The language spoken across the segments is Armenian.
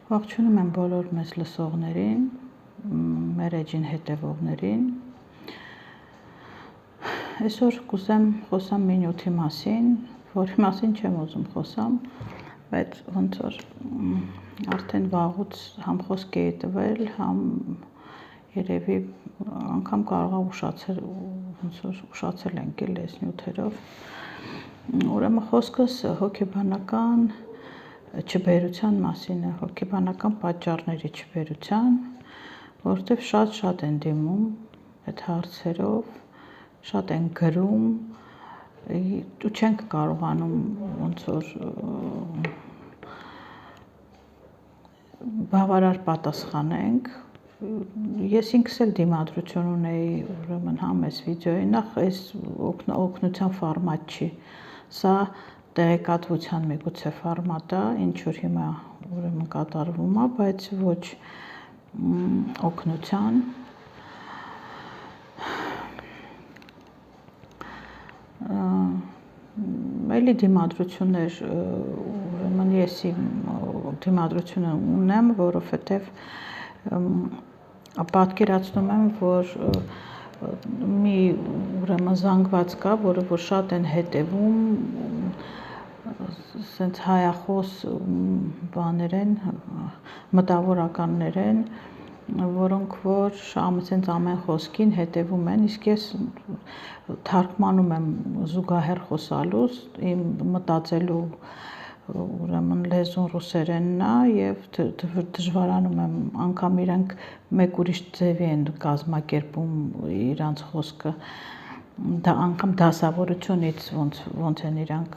Ողջունում եմ բոլոր մեզ լսողներին, մեր էջին հետևողներին։ Այսօր կուզեմ խոսամ մի նյութի մասին, որի մասին չեմ ուզում խոսամ, բայց ոնց որ արդեն վաղուց համ խոսք էի տվել, համ երևի անգամ կարող է ուշացել ենք էլ այս նյութերով։ Ուրեմն խոսքս հոգեբանական չբերության մասին է, հոգեբանական պատճառների չբերության, որովհետև շատ են դիմում այդ հարցերով, շատ են գրում ու չենք կարողանում ոնց որ բավարար պատասխանենք։ Ես ինքս էլ դիմադրություն ունեի, ուրեմն համ այս վիդեոյի, նախ այս օգնության ֆորմատ չի, սա տեղեկատվության միգուցե ֆորմատ է, ինչ որ հիմա ուրեմն կատարվում է, բայց ոչ օգնության։ Էլի դիմադրություններ, ուրեմն ես դիմադրությունը ունեմ, որովհետև պատկերացնում եմ, որ մի ուրեմն զանգված կա, որը որ շատ են հետևում, սենց հայախոս բաներ են, մտավորականներ են, որոնք որ սենց ամեն խոսքին հետևում են, իսկ ես թարգմանում եմ զուգահեռ խոսալուց, իմ մտածելու ուրեմն լեզուն ռուսերենն է եւ դժվարանում եմ, անգամ իրանք մեկ ուրիշ ձևի են կազմակերպում իրանց խոսքը, դա անգամ դասավորությունից ոնց են իրանք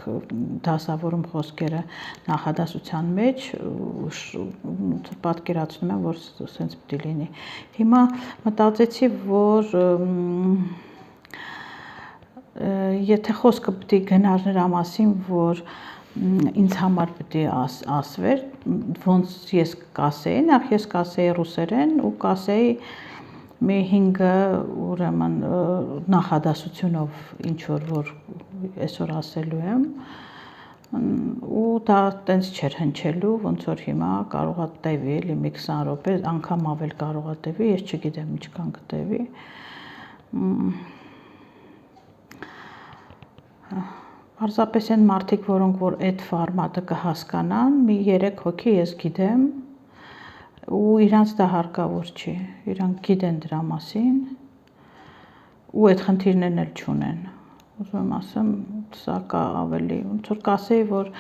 դասավորում խոսքերը նախադասության մեջ, պատկերացնում եմ, որ սենց պիտի լինի։ Հիմա մտածեցի, որ եթե խոսքը պիտի գնար նրա մասին, որ ինձ համար պիտի ասվեր, ոնց ես կասեի, նախ ես կասեի ռուսերեն ու կասեի մի 5 ուրեմն նախադասությունով ինչ որ այսօր ասելու եմ, ու դա տենց չէր հնչելու, ոնց որ հիմա կարող է տևի, էլի մի 20 րոպե, անգամ ավել կարող է տևի, ես չգիտեմ ինչքան կտևի։ Պարզապես են մարդիկ, որոնք որ այդ ֆորմատը կհասկանան, մի 3 հոգի ես գիտեմ, ու իրանց դա հարկավոր չի, իրանք գիտեն դրա մասին, ու այդ խնդիրներն էլ չունեն։ Ուզում եմ ասեմ, սա կա ավելի, ոնց որ կասեի, որ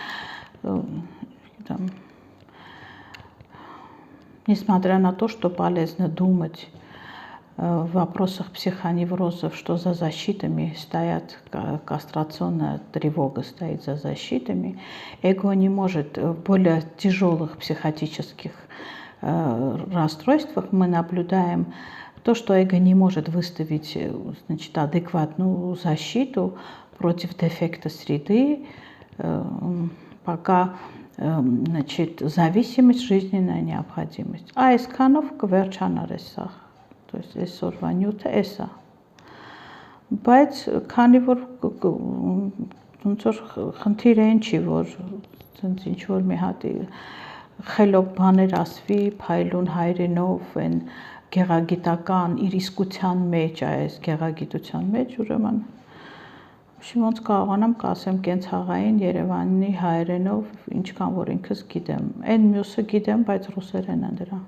несмотря на то, что полезно думать в вопросах психоневрозов, что за защитами стоят, кастрационная тревога стоит за защитами, эго не может в более тяжелых психотических расстройствах мы наблюдаем то, что эго не может выставить, значит, адекватную защиту против дефекта среды, пока, значит, зависимость, жизненная необходимость. А այսքանով կվերջանար էսա, то есть այսօրվա նյութը էսա։ Բայց քանի որ ոնց որ խնդիրը ինչի, որ ցենց ինչ որ մի հատ խելոք բաներ ասվի, փայլուն հայրենով են գեղագիտական իր իսկության մեջ, այս գեղագիտության մեջ, ուրեմն ոնց կարողանամ կասեմ կենցաղային Երևանի հայերենով, ինչքան որ ինքս գիտեմ, այն մյուսը գիտեմ, բայց ռուսերեն է դրա։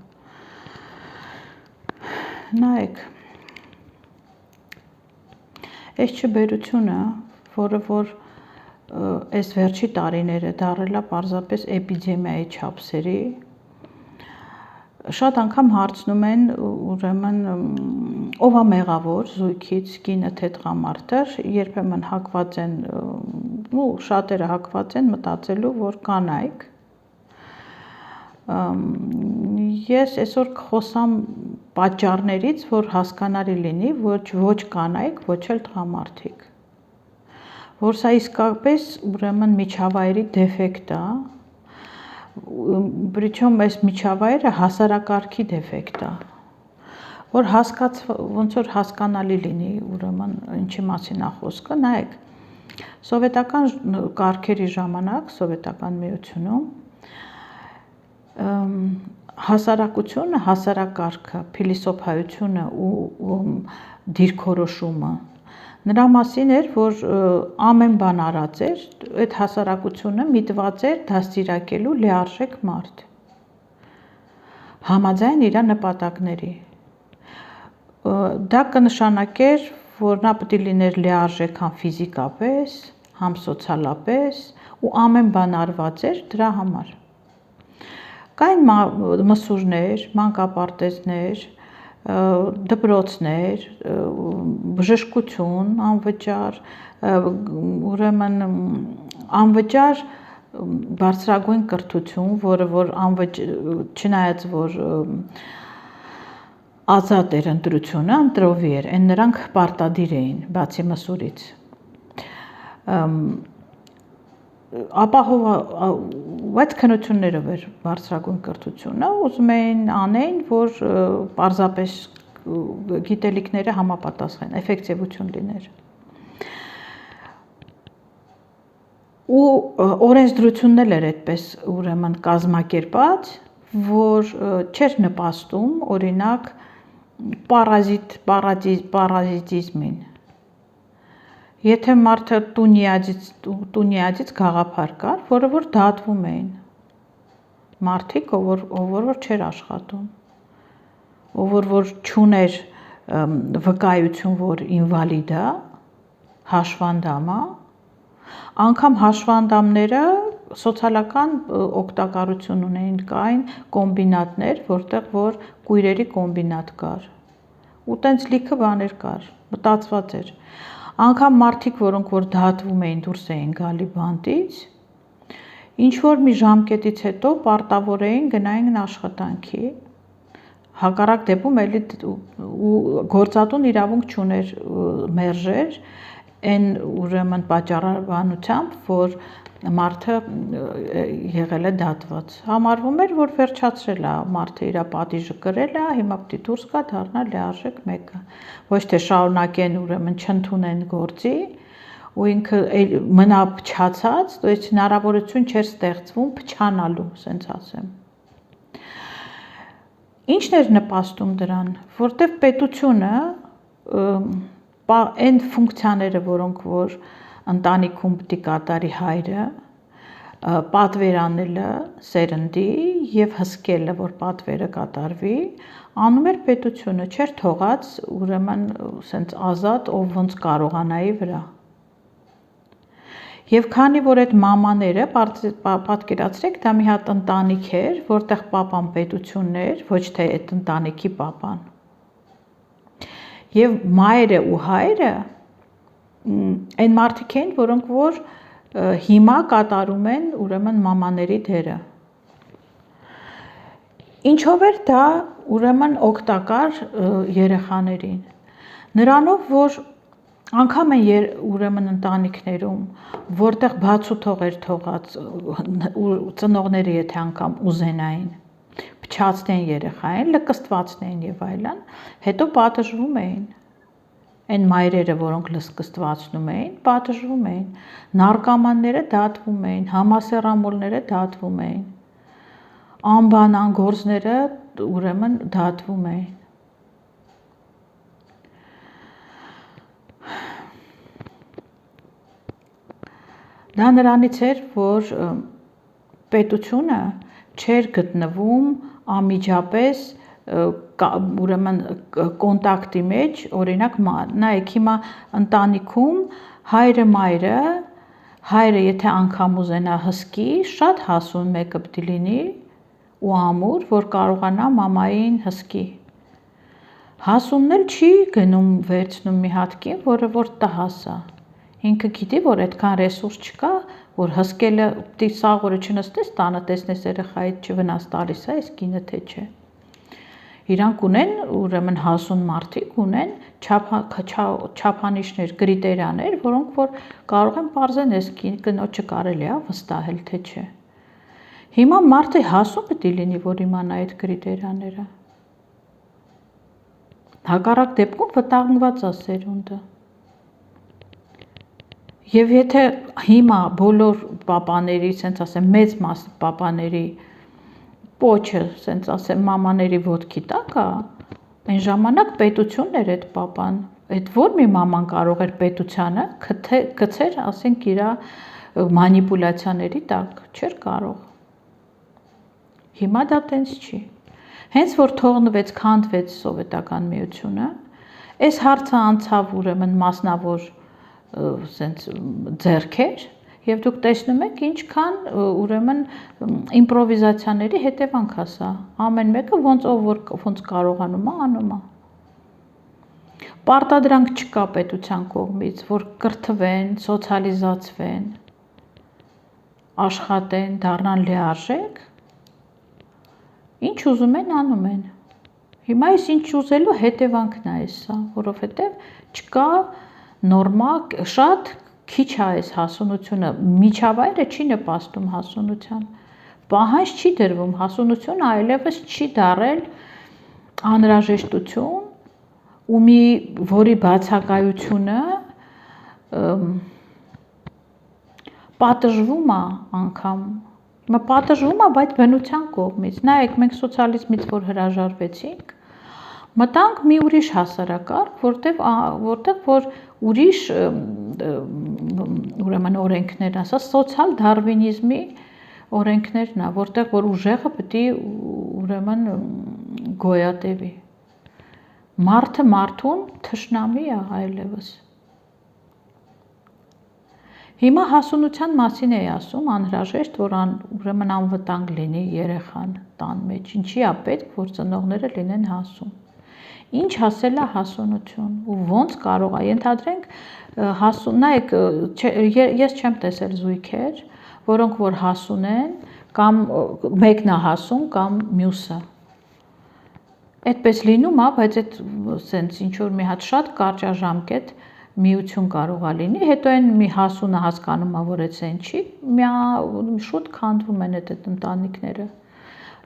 Նայեք, այս չբերությունը, որը որ այս վերջի տարիները դարել է պարզապես էպիդեմիայի չափսերի, շատ անգամ հարցնում են, ուրեմն ով է մեղավոր զույգից, կինը թե տղամարդը, երբեմն հակված են, շատերը հակված են մտածելու, որ կանայք։ Ես այսօր կխոսամ պատճառներից, որ հասկանալի լինի, ոչ կանայք, ոչ էլ տղամարդիկ, որ սա իսկապես ուրեմն միջավայրի դեֆեկտ է, Причем այս միջավայրը հասարակարգի դեֆեկտ է, որ ոնց որ հասկանալի լինի, ուրեմն ինչի մասին է խոսքը, նայեք, սովետական կարգերի ժամանակ, սովետական միությունում հասարակությունը, հասարակարգը, փիլիսոփայությունը ու դիրքորոշումը նրա մասին էր, որ ամեն բան արած էր, այդ հասարակությունը միտված էր դաստիարակելու լիարժեք մարդ, համաձայն իր նպատակների։ Դա կնշանակեր, որ նա պետք է լիներ լիարժեք համ ֆիզիկապես, համ սոցիալապես ու ամեն բան արված էր դրա համար։ Կային մսուրներ, մանկապարտեզներ, դպրոցներ, բժշկություն անվճար, ուրեմն անվճար բարձրագույն կրթություն, որը որ չնայած որ ազատ էր ընտրությունը, ընտրովի էր, այն նրանք պարտադիր էին, բացի մսուրից։ Այդ քննություններով էր բարձրագույն կրթությունը, ուզում էին անեին, որ պարզապես գիտելիքները համապատասխան, էֆեկտիվություն լիներ։ Ու օրենսդրությունն էր այդպես ուրեմն կազմակերպած, որ չէր նպաստում օրինակ պարազիտիզմին։ Եթե մարդը տունյացից գաղափար կար, որը որ դատվում էին մարդիկ, ով որ չէր աշխատում, ով որ չուներ վկայություն, որ ինվալիդ է, հաշվանդամ է, անգամ հաշվանդամները սոցիալական օգտակարություն ունեին, կային կոմբինատներ, որտեղ որ կույրերի կոմբինատ կար, ու տենց լիքը բաներ կար, մտածված էր։ Անգամ մարդիկ, որոնք որ դատվում էին, դուրս էին գալի բանտից, ինչ-որ մի ժամկետից հետո պարտավոր էին գնային աշխատանքի, հակառակ դեպքում էլի գործատուն իրավունք չուներ մերժեր, այն ուրեմն պատճառաբանությամբ, որ մարդը եղել է դատված։ Համարվում էր, որ վերջացրել է, մարդը իր պատիժը կրել է, հիմա պետք է դուրս գա, դառնա լիարժեք մեկը։ Ոչ թե շարունակեն ուրեմն չընդունեն գործի, ու ինքը մնա փչացած, то есть հնարավորություն չէր ստեղծվում փչանալու, ասենց ասեմ։ Ինչն էր նպաստում դրան, որտեվ պետությունը այն ֆունկցիաները, որոնք որ ընտանիքում պետք է կատարի հայրը, պատվերանելը սերնդի եւ հսկելը, որ պատվերը կատարվի, անում էր պետությունը, չէր թողած ուրեմն սենց ազատ, ով ոնց կարողանայի վրա։ Եվ քանի որ այդ մամաները, պատկերացրեք, դա մի հատ ընտանիք էր, որտեղ պապան պետությունն էր, ոչ թե այդ ընտանիքի պապան։ Եվ մայրը ու հայրը այն մարդիկ էին, որոնք որ հիմա կատարում են ուրեմն մամաների դերը։ Ինչով էր դա ուրեմն օգտակար երեխաներին։ Նրանով, որ անգամ են ուրեմն ընտանիքներում, որտեղ բացութող էր թողած ծնողները եթե անգամ ուզենային, փչացնեն երեխային, լկստվածնեն եւ այլն, հետո պատժվում էին։ Այն մայրերը, որոնք լկստվածնում էին, պատժվում էին։ Նարկոմանները դատվում էին, համասեռամոլները դատվում էին։ Անբան անգործները ուրեմն դատվում էին։ Դա նրանից էր, որ պետությունը չէր գտնվում անմիջապես ուրեմն կոնտակտի մեջ, օրինակ նայեք հիմա ընտանիքում հայրը մայրը, հայրը եթե անգամ ուզենա հսկի, շատ հասուն մեկը պետք է լինի ու ամուր, որ կարողանա մամային հսկի։ Հասունն էլ չի գնում վերցնում մի հատ կին, որը որ տհաս է։ Ինքը գիտի, որ այդքան ռեսուրս չկա, որ հսկելը պիտի սաղորը չնստես տանը, տեսնես երեխայիդ չվնաս տալիս է, այս կինը թե չէ։ Իրանք ունեն ուրեմն հասուն մարդիկ ունեն չափանիշներ, կրիտերիաներ, որոնք որ կարող են պարզեն այս կնոջը կարելի է վստահել թե չէ։ Հիմա մարդը հասուն պետք է լինի, որ իմանա այդ կրիտերիաները։ Հակառակ դեպքում վտանգված է սերունդը։ Եվ եթե հիմա բոլոր պապաների, ասենց ասեմ, մեծ մաս պապաների պոչը, ասենց ասեմ, մամաների ոտքի տակ է, այն ժամանակ պետությունն էր այդ պապան, այդ որ մի մաման կարող էր պետությանը գցեր, ասենք իր մանիպուլյացիաների տակ, չէր կարող։ Հիմա դա տենց չի։ Հենց որ թողնվեց, քանդվեց սովետական միությունը, այս հարցը անցավ ուրեմն մասնավոր ասենց ձեռքեր, եւ դուք տեսնում եք ինչքան ուրեմն իմպրովիզացիաների հետևանք է սա։ Ամեն մեկը ոնց կարողանում է, անում է։ Պարտադրանք չկա պետության կողմից, որ կրթվեն, սոցիալիզացվեն, աշխատեն, դառնան լիարժեք, ինչ ուզում են, անում են։ Հիմա այս ինչ ուզելու հետևանքն է սա, որովհետեւ չկա նորմա, շատ քիչ է այս հասունությունը, միջավայրը չի նպաստում հասունության, պահանջ չի դրվում, հասունությունը այլևս չի դարել անհրաժեշտություն ու որի բացակայությունը պատժվում է անգամ, պատժվում է, բայց բնության կողմից, նայեք մենք սոցիալիզմից որ հրաժարվեցինք, մտանք մի ուրիշ հասարակարգ, որտեղ որ ուրիշ ուրեմն օրենքներն, ասա սոցիալ դարվինիզմի օրենքներն է, որտեղ որ ուժեղը պետք է ուրեմն գոյատևի։ Մարդը մարդուն թշնամի է այլևս։ Հիմա հասունության մասին էի ասում, անհրաժեշտ որ ուրեմն անվտանգ լինի երեխան տան մեջ, ինչի է պետք, որ ծնողները լինեն հասուն։ Ինչ հասել է հասունություն ու ոնց կարող է, ենթադրենք հասուն, նայեք, ես չեմ տեսել զույգեր, որոնք որ հասուն են, կամ մեկն է հասուն, կամ մյուսը։ Այդպես լինում է, բայց այդ սենց ինչ որ մի հատ շատ կարճաժամկետ միություն կարող է լինի, հետո այն մի հասունը հասկանում է, որ այդ սեն չի, շուտ քանդվում են այդ ընտանիքները։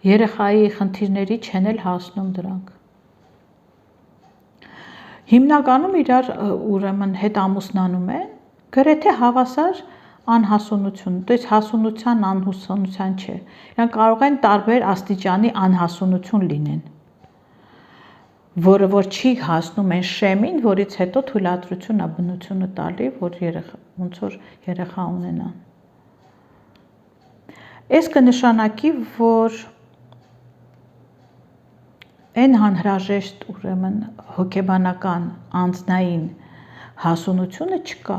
Երեխայի խնդիրների չեն էլ հասնում դրանք։ Հիմնականում իրար ուրեմն հետ ամուսնանում են, գրեթե հավասար անհասունություն, то есть հասունության անհասունության չէ։ Իրանք կարող են տարբեր աստիճանի անհասունություն լինեն, որը որ չի հասնում այն շեմին, որից հետո թույլատրություն է բնությունը տալի, որ ոնց որ երեխա ունենան։ Այս կնշանակի, որ այն անհրաժեշտ ուրեմն հոգեբանական անձնային հասունությունը չկա։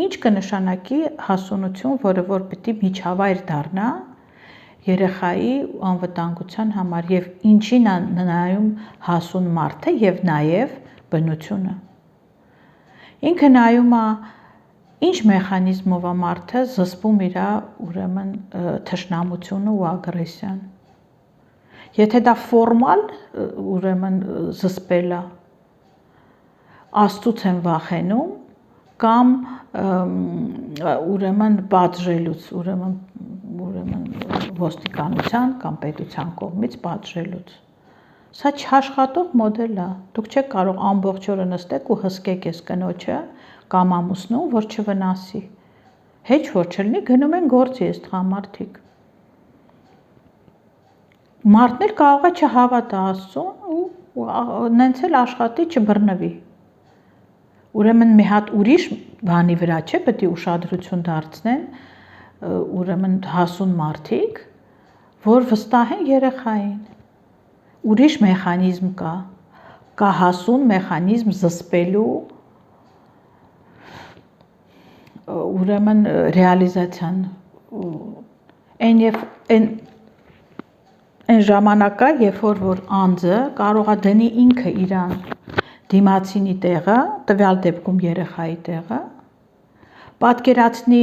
Ինչ կնշանակի հասունություն, որը որ պետք է միջավայր դառնա երեխայի անվտանգության համար եւ ինչին է նայում հասուն մարդը եւ նաեւ բնությունը։ Ինքը նայում է ինչ մեխանիզմով է մարդը զսպում իր ուրեմն թշնամությունը ու ագրեսիան։ Եթե դա ֆորմալ ուրեմն զսպել է, Աստծուց են վախենում կամ ուրեմն պատժելուց, ուրեմն ոստիկանության կամ պետության կողմից պատժելուց։ Սա չաշխատող մոդել է։ Դուք չեք կարող ամբողջ օրը նստեք ու հսկեք այս կնոջը կամ ամուսնուն, որ չվնասի։ Հեչ որ չլինի, գնում են գործի այս տղամարդիկ։ Մարդն էլ կարող է չհավատա Աստծուն ու նենց էլ աշխատի չբռնվի։ Ուրեմն մի հատ ուրիշ բանի վրա չէ, պետք է ուշադրություն դարձնեն, ուրեմն հասուն մարդիկ, որ վստահեն երեխային։ Ուրիշ մեխանիզմ կա հասուն մեխանիզմ զսպելու ուրեմն ռեալիզացիան։ Այն ժամանակա, երբ որ անձը կարող է դնի ինքը իրան դիմացինի տեղը, տվյալ դեպքում երեխայի տեղը, պատկերացնի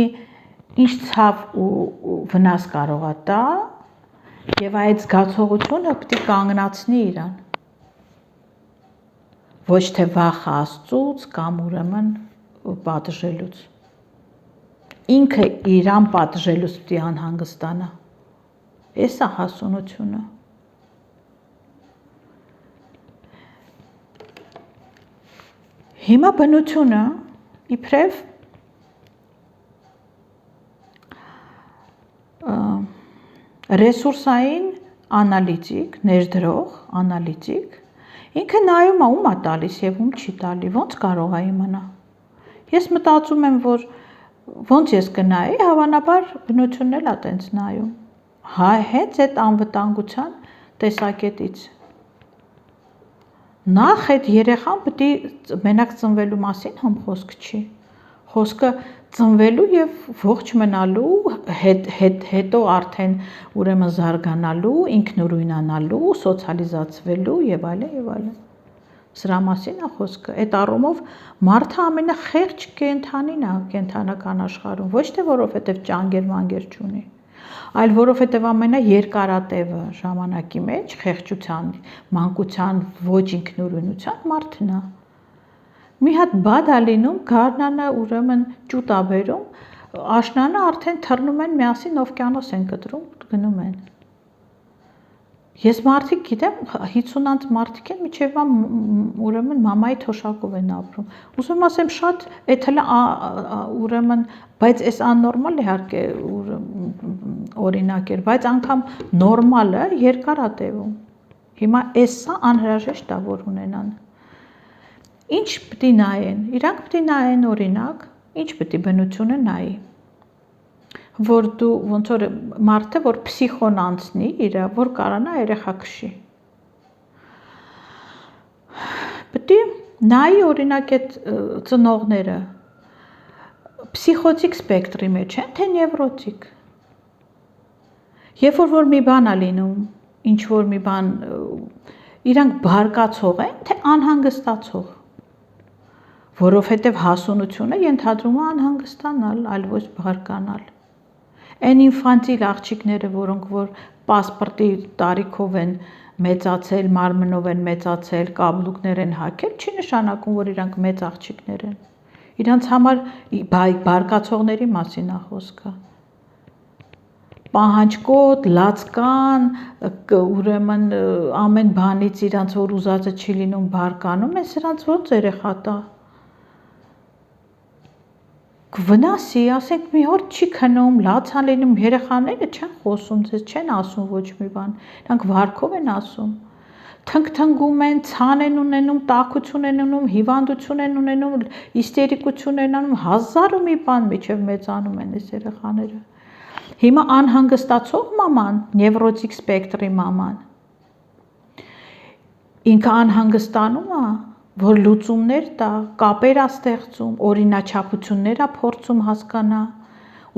ինչ ցավ ու վնաս կարող է տա եւ այդ զգացողությունը պետք է կանգնացնի իրան։ Ոչ թե վախը Աստծուց կամ ուրեմն պատժելուց։ Ինքը իրան պատժելուց պետք է անհանգստանա։ Էս է հասունությունը։ Հիմա բնությունը իբրև ռեսուրսային անալիտիկ, ներդրող անալիտիկ, ինքը նայում է ում է տալիս եւ ում չի տալի, ոնց կարող է իմանա։ Ես մտածում եմ, որ ոնց ես կնայի, հավանաբար բնությունն էլ է տենց նայում։ Հա, հենց այդ անվտանգության տեսակետից։ Նախ այդ երեխան պետք է մենակ ծնվելու մասին համ խոսք չի։ Խոսքը ծնվելու եւ ողջ մնալու, հետո արդեն ուրեմն զարգանալու, ինքնուրույնանալու, սոցիալիզացվելու եւ այլն եւ այլն։ Սրա մասին է խոսքը։ Այդ առումով մարդը ամենախեղճ կենդանին է կենդանական աշխարհում, ոչ թե որովհետեւ ճանգեր-մանգեր չունի, այլ որովհետեւ ամենաերկարատևը ժամանակի մեջ խեղճության, մանկության, ոչ ինքնուրույնության մարդն է։ Մի հատ բադ է լինում, գարնանը ուրեմն ճուտ է բերում, աշնանը արդեն թռնում են միասին օվկիանոս են կտրում, գնում են։ Ես մարդիկ գիտեմ, 50-անց մարդիկ են, միջև ուրեմն մամայի թոշակով են ապրում։ Ուզում ասեմ շատ, այդ հələ ուրեմն, բայց այս աննորմալ իհարկե օրինակ էր, բայց անգամ նորմալը երկար է տևում։ Հիմա էսա անհրաժեշտ է որ ունենան։ Ինչ պետք է նայեն։ Իրանք պետք է նայեն օրինակ, ինչ պետք է բնությունը նայի։ Որ դու ոնց որ մարդը որ փսիխոն անցնի իր, որ կարանա երեխա քշի։ Պետք է նայի օրինակ այդ ծնողները փսիխոտիկ սպեկտրի մեջ են, թե նևրոտիկ։ Երբ որ մի բան է լինում, ինչ որ մի բան իրանք բարկացող են, թե անհանգստացող։ Որովհետև հասունությունը ենթադրում է անհանգստանալ, այլ ոչ բարկանալ։ Այն ինֆանտիլ աղջիկները, որոնք որ պասպորտի տարիքով են մեծացել, մարմնով են մեծացել, կաբլուկներ են հագել, չի նշանակում, որ իրանք մեծ աղջիկներ են։ Իրանց համար բարկացողների մասին է խոսքը։ Պահանջկոտ, լացկան, ուրեմն ամեն բանից իրանց որ ուզածը չի լինում բարկանում են, սրանց ոնց երեխա տա։ Վնասի, ասենք մի օր չի քնում, լաց է լինում, երեխաները չեն խոսում, ձեզ չեն ասում ոչ մի բան, նրանք վարքով են ասում, թնգթնգում են, ցան են ունենում, տաքություն են ունենում, հիվանդություն են ունենում, իստերիկություն են անում, հազար ու մի բան միջև մեծանում են այս երեխաները։ Հիմա անհանգստացող մաման, նևրոտիկ սպեկտրի մաման, ինքը անհանգստանում է, որ լուծումներ տա, կապեր է ստեղծում, օրինաչափություններ է փորձում հասկանա,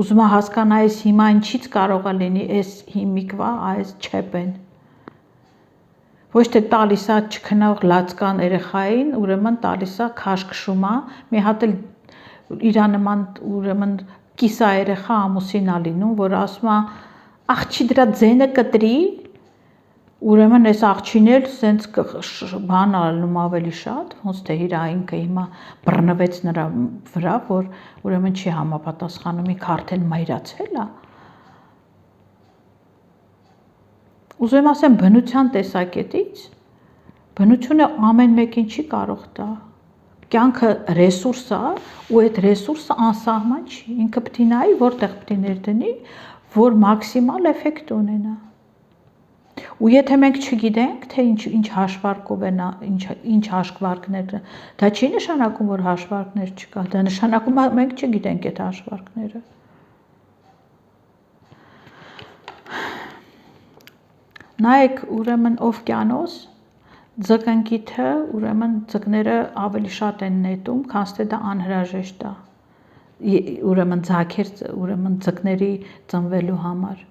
ուզում է հասկանա այս հիմա ինչից կարող է լինի այս հիմիկվա, այս չեպեն։ Ոչ թե տալիս է չքնող լացկան երեխային, ուրեմն տալիս է քաշքշում է, մի հատ էլ իրա նման ուրեմն կիսա երեխա ամուսին է լինում, որ ասում է աղջի դրա ձենը կտրի, ուրեմն այս աղջին էլ սենց բան ալնում ավելի շատ, ոնց թե իր ինքը հիմա բռնվեց նրա վրա, որ ուրեմն չի համապատասխանում, ինքը արդեն մայրացել է։ Ուզում ասեմ բնության տեսակետից, բնությունը ամեն մեկին չի կարող տա։ Կյանքը ռեսուրս է, ու այդ ռեսուրսը անսահման չի, ինքը պետք է նայի, որտեղ պետք է ներդնի, որ մաքսիմալ էֆեկտ ունենա։ Ու եթե մենք չգիտենք, թե ինչ հաշվարկով են, ինչ հաշվարկներ, դա չի նշանակում, որ հաշվարկներ չկա, դա նշանակում է մենք չգիտենք այդ հաշվարկները։ Նայեք, ուրեմն օվկիանոս, ձկնկիթը, ուրեմն ձկները ավելի շատ են նետում, քան թե դա անհրաժեշտ է։ Ուրեմն ձագեր, ուրեմն ձկների ծնվելու համար։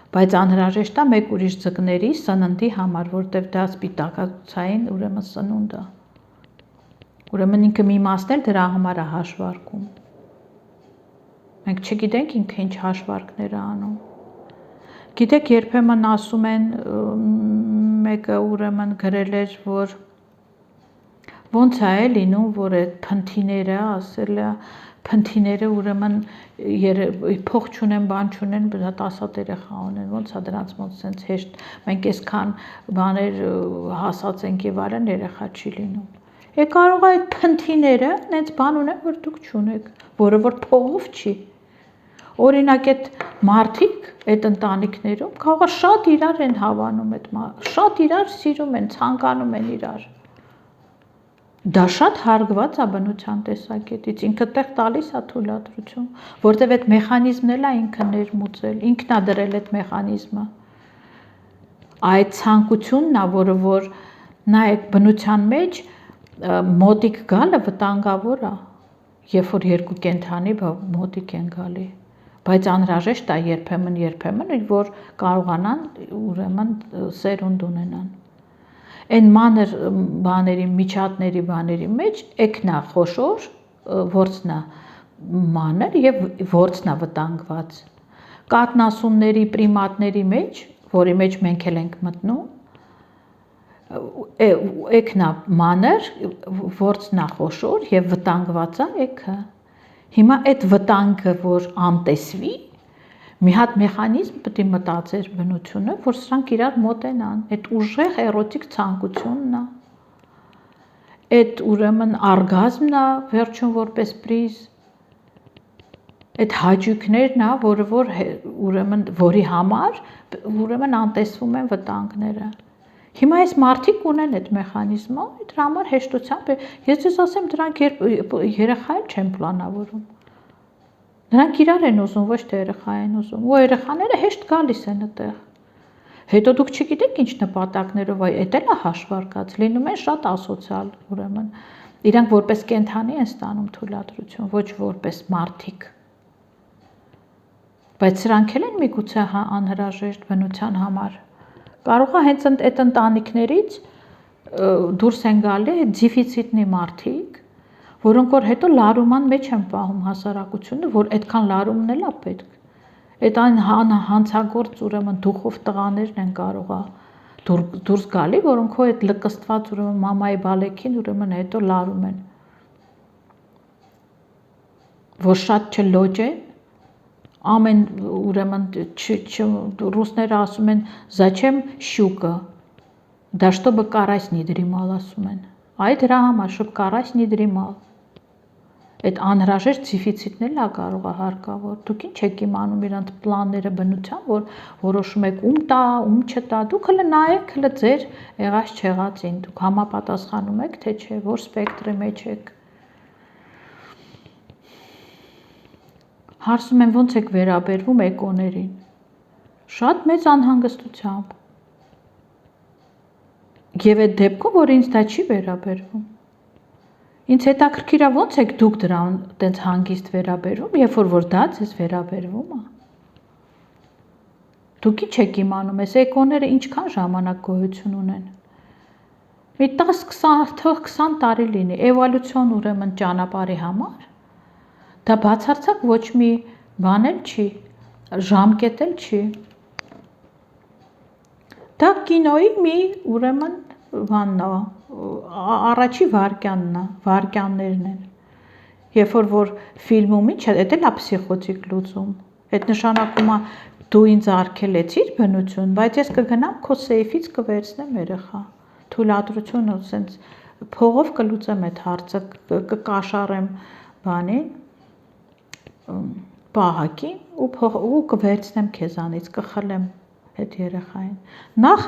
Բայց անհրաժեշտ է մեկ ուրիշ ձկների սննդի համար, որտեղ դա սպիտակուցային ուրեմն սնունդ է։ Ուրեմն ինքը մի մասն էլ դրա համար է հաշվարկում։ Մենք չգիտենք ինքը ինչ հաշվարկներ է անում։ Գիտեք, երբեմն ասում են մեկը ուրեմն գրել էր, որ ոնց է լինում, որ այդ փնթիները, ասել է, փնթիները ուրեմն փող չունեն, բան չունեն, 10 երեխա ունեն, ոնց է դրանց մոտ սենց հեշտ, մենք այսքան բաներ հասած ենք եւ այլն, երեխա չի լինում։ Կարող է այդ փնթիները նենց բան ունեն, որ դուք չունեք, որը որ փողով չի։ Օրինակ այդ մարդիկ այդ ընտանիքներում կարող է շատ իրար են հավանում այդ շատ իրար սիրում են, ցանկանում են իրար։ Դա շատ հարգված է բնության տեսակետից, ինքը տեղ տալիս է թույլատրություն, որտեղ այդ մեխանիզմն էլ է ինքը ներմուծել, ինքն է դրել այդ մեխանիզմը։ Այդ ցանկությունն է, որը որ նայեք բնության մեջ մոտիկ գալը վտանգավոր է, երբ որ երկու կենդանի մոտիկ են գալի, բայց անհրաժեշտ է երբեմն, որ կարողանան ուրեմն սերունդ ունենան։ Այն մանր բաների, միջատների բաների մեջ էքնա խոշոր, որցնա մանր եւ որցնա վտանգված։ Կատնասունների, պրիմատների մեջ, որի մեջ մենք էլ ենք մտնում, էքնա մանր, որցնա խոշոր եւ վտանգվածա էքը։ Հիմա այդ վտանգը, որ անտեսվի, մի հատ մեխանիզմ պետք է մտածեր բնությունը, որ սրանք իրար մոտենան, այդ ուժեղ էրոտիկ ցանկությունն է, այդ ուրեմն արգազմն է, վերջում որպես պրիզ, այդ հաճույքներն է, որ ուրեմն որի համար ուրեմն անտեսվում են վտանգները։ Հիմա այս մարդիկ ունեն այդ մեխանիզմը, դրա համար հեշտությամբ ես ձեզ ասեմ, դրանք երեխա չեն պլանավորում։ Նրանք իրար են ուզում, ոչ թե երեխա են ուզում, ու երեխաները հեշտ գալիս են այդտեղ։ Հետո դուք չգիտեք ինչ նպատակներով, այդ էլ է հաշվարկած, լինում են շատ ասոցիալ, ուրեմն իրանք որպես կենդանի են ստանում թույլատրություն, ոչ որպես մարդիկ։ Բայց սրանք էլ են միգուցե անհրաժեշտ բնության համար։ Կարող է հենց այդ ընտանիքներից դուրս են գալի դեֆիցիտնի մարդիկ, որոնք որ հետո լարուման մեջ են պահում հասարակությունը, որ այդքան լարումն էլ է պետք։ Այդ այն հանցագործ ուրեմն դուխով տղաներն են կարող է դուրս գալի, որոնք հո այդ լկստված ուրեմն մամայի բալեքին ուրեմն հետո լարում են։ Որ շատ չլոջ է, ամեն ուրեմն ռուսները ասում են «Зачем щука?» Да чтобы карась не дремал ասում են։ Այդ դրա համար, чтобы карась не дремал։ Այդ անհրաժեշտ դեֆիցիտն էլ է կարող է հարկավոր։ Դուք ինչ եք իմանում իրանց պլանները բնության, որ որոշում եք ում տա, ում չտա, դուք հələ նայեք, հələ ձեր եղած չեղածին, դուք համապատասխանում եք, թե չէ, որ սպեկտրի մեջ եք։ Հարցում են ոնց եք վերաբերվում էկոներին։ Շատ մեծ անհանգստությամբ։ Եվ այդ դեպքում, որ ինձ դա չի վերաբերվում։ Ինձ հետաքրքիր է ոնց եք դուք դրան տենց հանգիստ վերաբերվում, երբ որ դա ձեզ վերաբերվում է։ Դուք ինչ եք իմանում, այս էկոները ինչքան ժամանակ գոյություն ունեն։ Մի 10-20 տարի լինի, էվոլյուցիոն ուրեմն ճանապարհի համար, դա բացարձակ ոչ մի բան էլ չի, ժամկետ էլ չի։ Դա կինոյի մի ուրեմն բանն է, առաջի վարկյաններն են։ Երբ որ ֆիլմում ինչ է, դա էլ է փսիխոտիկ լուծում։ Այդ նշանակում է դու ինձ արգելեցիր բնություն, բայց ես կգնամ քո սեյֆից կվերցնեմ երեխա։ Թույլատրությունը ասենց փողով կլուծեմ այդ հարցը, կկաշառեմ բանին, պահակին ու կվերցնեմ քեզանից, կխլեմ այդ երեխային։ Նախ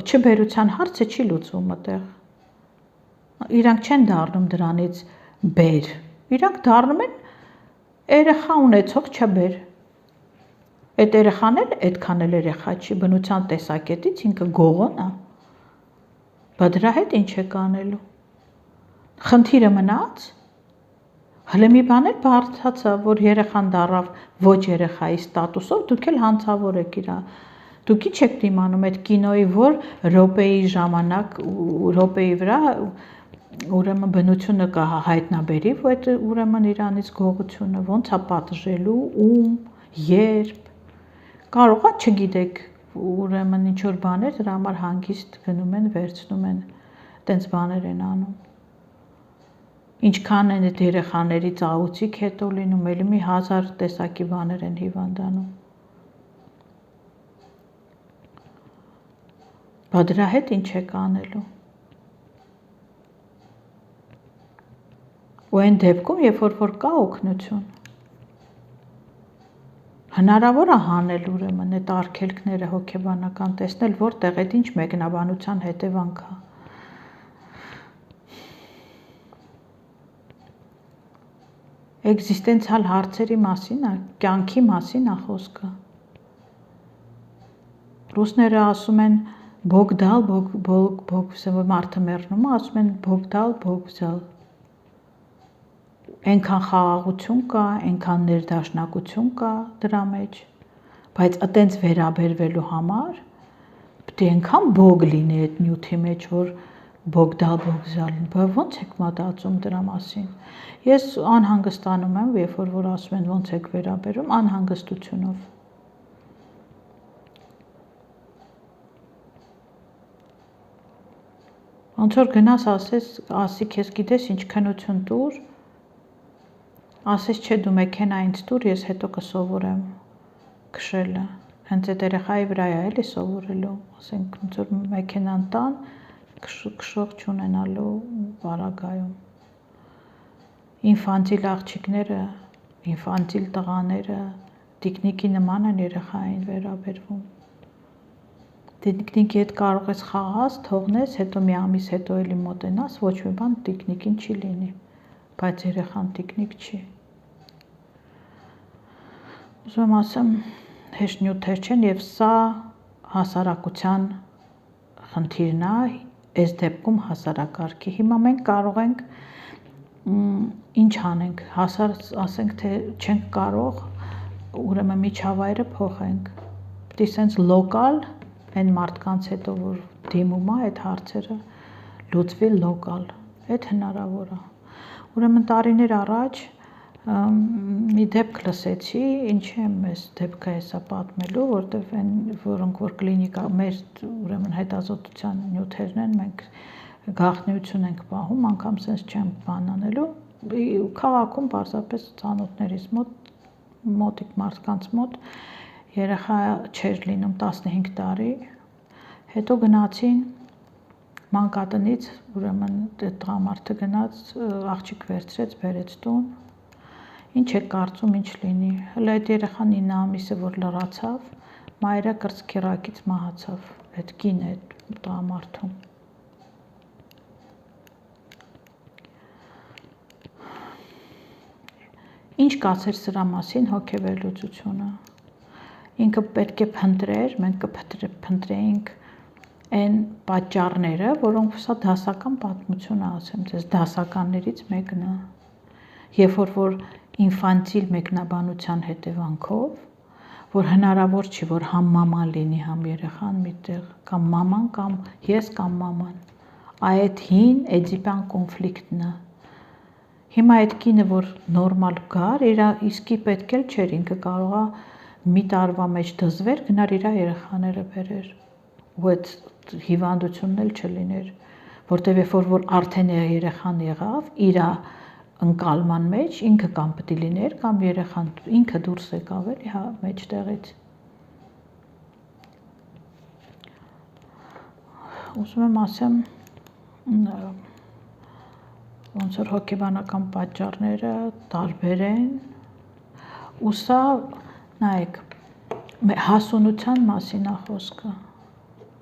չբերության հարցը չի լուծվում այդտեղ։ Իրանք չեն դառնում դրանից բեր։ Իրանք դառնում են երեխա ունեցող չբեր։ Այդ երեխան էլ այդքան էլ երեխա չի, բնության տեսակետից ինքը գողոն է։ Բա դրա հետ ինչ եք անելու։ Խնդիրը մնաց։ Հələ մի բան էլ բարդացա, որ երեխան դառավ ոչ երեխայի ստատուսով, դուք էլ հանցավոր եք իրա։ Դուք ինչ եք իմանում այդ կինոյի, որ րոպեի ժամանակ, րոպեի վրա ուրեմն բնությունը կհայտնաբերի, որ այդ ուրեմն իրանից գողությունը ոնց է պատժելու, ում, երբ։ Կարող է չգիտեք, ուրեմն ինչ որ բաներ դրա համար հանգիստ գնում են, վերցնում են, տենց բաներ են անում։ Ինչքան են այդ երեխաների ծաղուցիկ հետո լինում, էլի մի 1000 տեսակի բաներ են հիվանդանում։ Բա դրա հետ ինչ եք անելու։ Ու այն դեպքում, երբ որ կա օգնություն, հնարավոր է հանել ուրեմն այդ արգելքները հոգեբանական տեսնել, որտեղ այդ ինչ մեկնաբանության հետևանք է։ Էգզիստենցիալ հարցերի մասին է, կյանքի մասին է խոսքը։ Ռուսները ասում են բոգդալ, բոգզալ, մարդը մեռնում է, ասում են բոգդալ, բոգզալ։ Այնքան խաղաղություն կա, այնքան ներդաշնակություն կա դրա մեջ, բայց այտենց վերաբերվելու համար պետք է այնքան բոգ լինի այդ նյութի մեջ, որ բոգդալ, բոգզալ, ոնց եք մտածում դրա մասին։ Ես անհանգստանում եմ, երբ որ ասում են ոնց եք վերաբերում, անհանգստությունով։ Ոնց որ գնաս ասի քեզ գիտես ինչ քնություն տուր, ասես չէ դու մեքենա ինձ տուր, ես հետո կսովորեմ քշելը, հենց այդ երեխայի վրա է էլի սովորելու, ասենք ոնց որ մեքենան տան, քշող չունենալու պարագայում։ Ինֆանտիլ աղջիկները, ինֆանտիլ տղաները տիկնիկի նման են երեխային վերաբերվում։ Տիկնիկի հետ կարող ես խաղաս, թողնես, հետո մի ամիս հետո էլի մոտենաս, ոչ մի բան տիկնիկին չի լինի, բայց երեխան տիկնիկ չի։ Ուզում եմ ասեմ, հեշտ նյութեր չեն եւ սա հասարակության խնդիրն է, այս դեպքում հասարակարգի։ Հիմա մենք կարող ենք ինչ անենք, ասենք թե չենք կարող, ուրեմն միջավայրը փոխենք։ Պետք է սենց լոկալ այն մարդկանց հետո որ դիմում է այդ հարցերը լուծվի լոկալ, այդ հնարավոր է։ Ուրեմն տարիներ առաջ մի դեպք լսեցի, ինչի եմ ես դեպքը հեսա պատմելու, որտեվ այն որոնք որ կլինիկա մեր ուրեմն հետազոտության նյութերն են, մենք գաղտնիություն ենք պահում, անգամ սենց չեմ բանանելու, քաղաքում պարզապես ծանոթներիս մոտիկ մարդկանց մոտ երեխա չէր լինում 15 տարի, հետո գնացին մանկատնից, ուրեմն տղամարդը գնաց, աղջիկ վերցրեց, բերեց տուն, ինչ է կարծում, ինչ լինի, հələ այդ երեխան 9 ամիսը որ լրացավ, մայրը կրծքիռակից մահացավ, այդ կինը այդ տղամարդում։ Ինչ կասեր սրա մասին հոգեվերլուծությունը։ Ինքը պետք է փնտրեր, մենք կփնտրեինք այն պատճառները, որոնք սա դասական պատմություն է, ասեմ ձեզ, դասականներից մեկն է։ Երբ որ ինֆանտիլ մեկնաբանության հետևանքով, որ հնարավոր չի, որ համ մաման լինի, համ երեխան միտեղ, կամ մաման, կամ ես, կամ մաման, այդ հին էդիպյան կոնֆլիկտն է։ Հիմա այդ կինը, որ նորմալ գար, իր իսկի պետք էլ չէր, ինքը կարողա մի տարվա մեջ դզվեր, գնար իր երեխաները բերեր, ու այդ հիվանդությունն էլ չլիներ, որտեվ երբ որ արդեն երեխան եղավ, իր ընկալման մեջ ինքը կամ պետք է լիներ, կամ երեխան ինքը դուրս եկավ էլի մեջտեղից։ Ուզում եմ ասեմ, ոնց որ հոգեբանական պատճառները տարբեր են, ու սա, նայեք, հասունության մասին է խոսքը,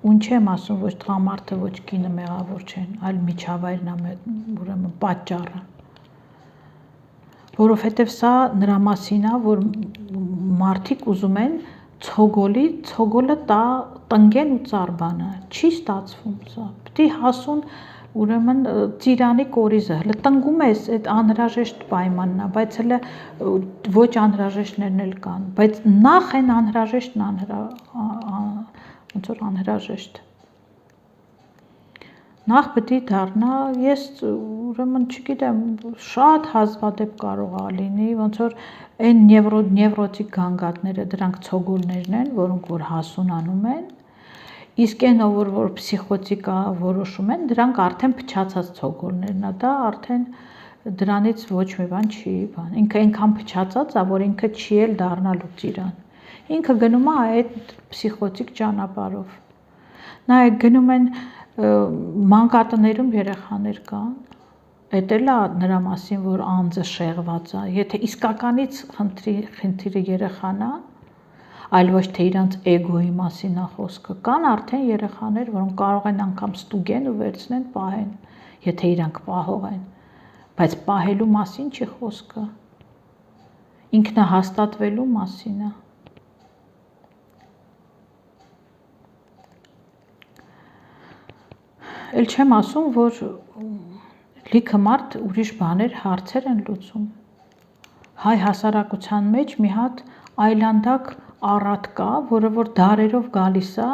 ուն չեմ ասում, ոչ տղամարդը, ոչ կինը մեղավոր չեն, այլ միջավայրն է, ուրեմն պատճառը, որովհետև սա նրա մասին է, որ մարդիկ ուզում են ցոգոլը տնգեն ու ծարբանը, չի ստացվում սա, պետք է հասուն, ուրեմն ծիրանի կորիզը, հələ տնգում ես, այդ անհրաժեշտ պայմանն է, բայց հələ ոչ անհրաժեշտներն էլ կան, բայց նախ են անհրաժեշտն ոնց որ անհրաժեշտ։ Նախ պետք է դառնա, ես ուրեմն չգիտեմ, շատ հազվադեպ կարող է լինի, ոնց որ այն նևրոտիկ գանգատները, դրանք ցոգոլներն են, որոնք որ հասունանում են, իսկ այն որ փսիխոտիկա որոշում են, դրանք արդեն փչացած ցոգոլներն է, դա արդեն դրանից ոչ մի բան չի, ինքը այնքան փչացած է, որ ինքը չի էլ դառնալու ծիրան։ Ինքը գնում է այդ փսիխոտիկ ճանապարհով։ Նայեք, գնում են մանկատներում երեխաներ կան, էդ էլ է նրա մասին, որ անձը շեղված է, եթե իսկականից խնդիրը երեխան է, այլ ոչ թե իրանց էգոյի մասին է խոսքը։ Կան արդեն երեխաներ, որոնք կարող են անգամ ստուգեն ու վերցնեն պահեն, եթե իրանք պահող են, բայց պահելու մասին չի խոսքը, ինքնահաստատվելու մասին է։ Էլ չեմ ասում, որ լիքը մարդ ուրիշ բաներ, հարցեր են լուծում։ Հայ հասարակության մեջ մի հատ այլանդակ առատ կա, որը որ դարերով գալիս է